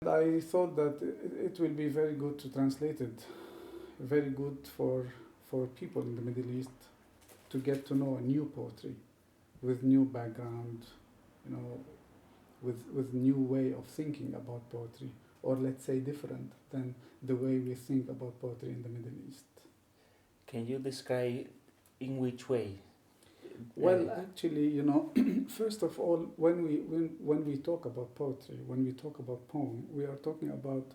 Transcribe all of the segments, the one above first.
I thought that it will be very good to translate it, very good for people in the Middle East to get to know a new poetry with new background, you know, with new way of thinking about poetry, or let's say different than the way we think about poetry in the Middle East. Can you describe in which way? Well, actually, first of all, when we talk about poetry, when we talk about poem, we are talking about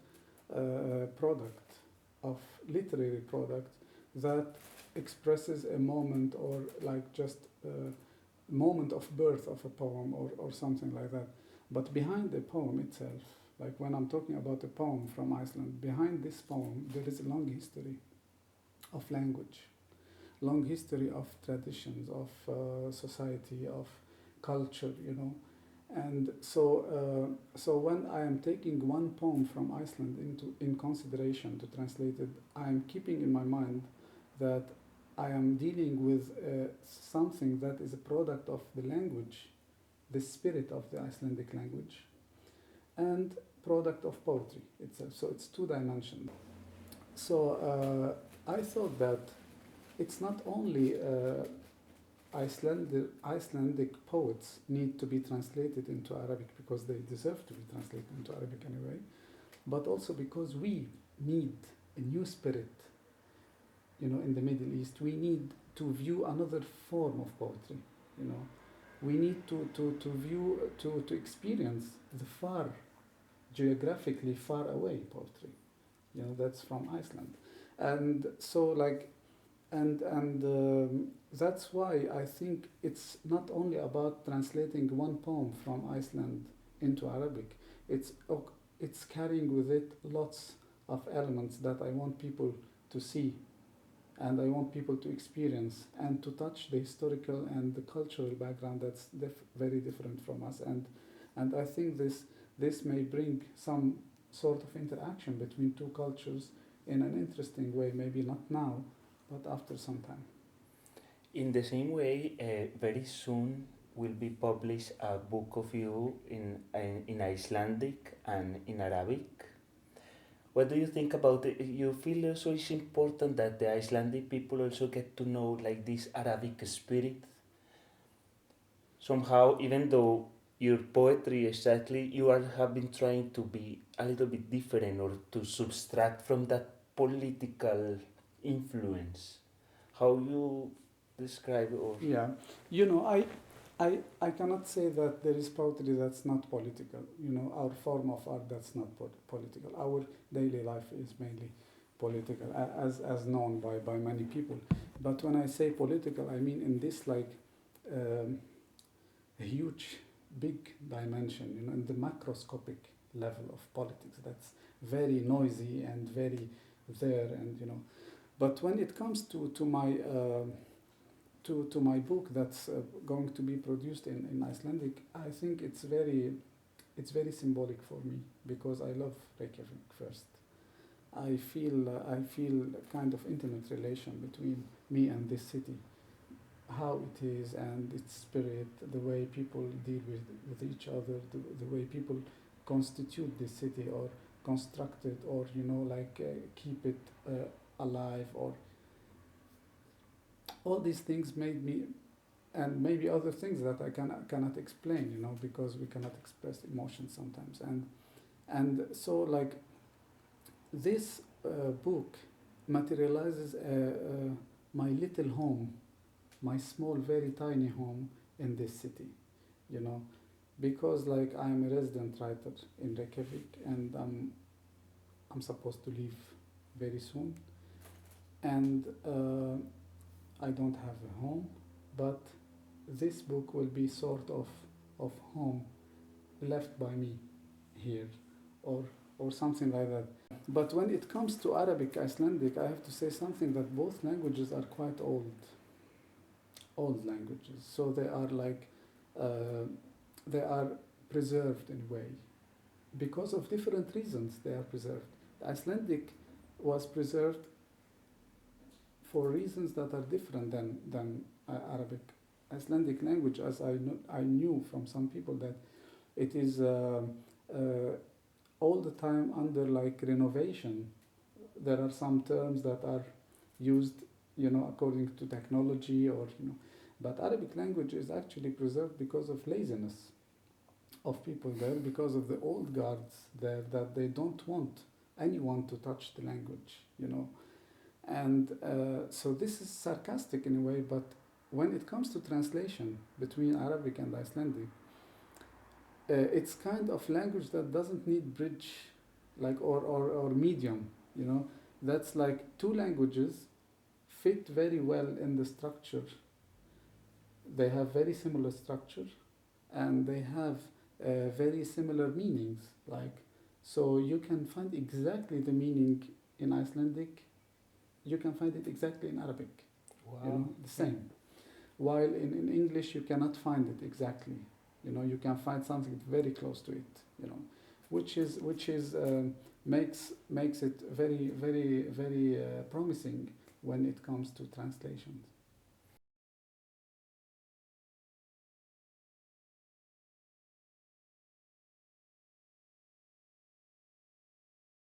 a product of literary product that expresses a moment, or like just a moment of birth of a poem, or something like that. But behind the poem itself, like when I'm talking about a poem from Iceland, behind this poem there is a long history of language, long history of traditions, of society, of culture, And so when I am taking one poem from Iceland in consideration to translate it, I am keeping in my mind that I am dealing with something that is a product of the language, the spirit of the Icelandic language, and product of poetry itself. So it's two dimensional. So I thought that it's not only Icelandic poets need to be translated into Arabic because they deserve to be translated into Arabic anyway, but also because we need a new spirit, in the Middle East. We need to view another form of poetry, We need to view, to experience the geographically far away poetry, that's from Iceland. And so that's why I think it's not only about translating one poem from Iceland into Arabic. It's carrying with it lots of elements that I want people to see, and I want people to experience and to touch the historical and the cultural background that's very different from us. And I think this may bring some sort of interaction between two cultures in an interesting way, maybe not now, but after some time. In the same way, very soon will be published a book of you in Icelandic and in Arabic. What do you think about it? You feel also it's important that the Icelandic people also get to know like this Arabic spirit? Somehow, even though your poetry exactly, have been trying to be a little bit different or to subtract from that political influence. How you describe it? Or Yeah, I cannot say that there is poetry that's not political. Our form of art that's not political. Our daily life is mainly political, as known by many people. But when I say political, I mean in this a huge, big dimension, in the macroscopic level of politics. That's very noisy and very there, and. But when it comes to my to my book that's going to be produced in Icelandic, I think it's very symbolic for me because I love Reykjavik first. I feel a kind of intimate relation between me and this city, how it is and its spirit, the way people deal with each other, the way people constitute this city or construct it, or keep it alive, or all these things made me, and maybe other things that I cannot explain, because we cannot express emotions sometimes. And so this book materializes my little home, my small, very tiny home in this city, because I'm a resident writer in Reykjavik, and I'm supposed to leave very soon, and I don't have a home, but this book will be sort of home left by me here, or something like that. But when it comes to Arabic, Icelandic, I have to say something, that both languages are quite old languages. So they are preserved in a way. Because of different reasons they are preserved. Icelandic was preserved for reasons that are different than Arabic. Icelandic language, as I knew from some people, that it is all the time under like renovation. There are some terms that are used, according to technology but Arabic language is actually preserved because of laziness of people there, because of the old guards there, that they don't want anyone to touch the language. And so this is sarcastic in a way, but when it comes to translation between Arabic and Icelandic, it's kind of language that doesn't need bridge, like or medium. That's like two languages fit very well in the structure. They have very similar structure, and they have very similar meanings. Like, so you can find exactly the meaning in Icelandic. You can find it exactly in Arabic. Wow. The same. While in English you cannot find it exactly. You can find something very close to it. Which is makes it very promising when it comes to translations.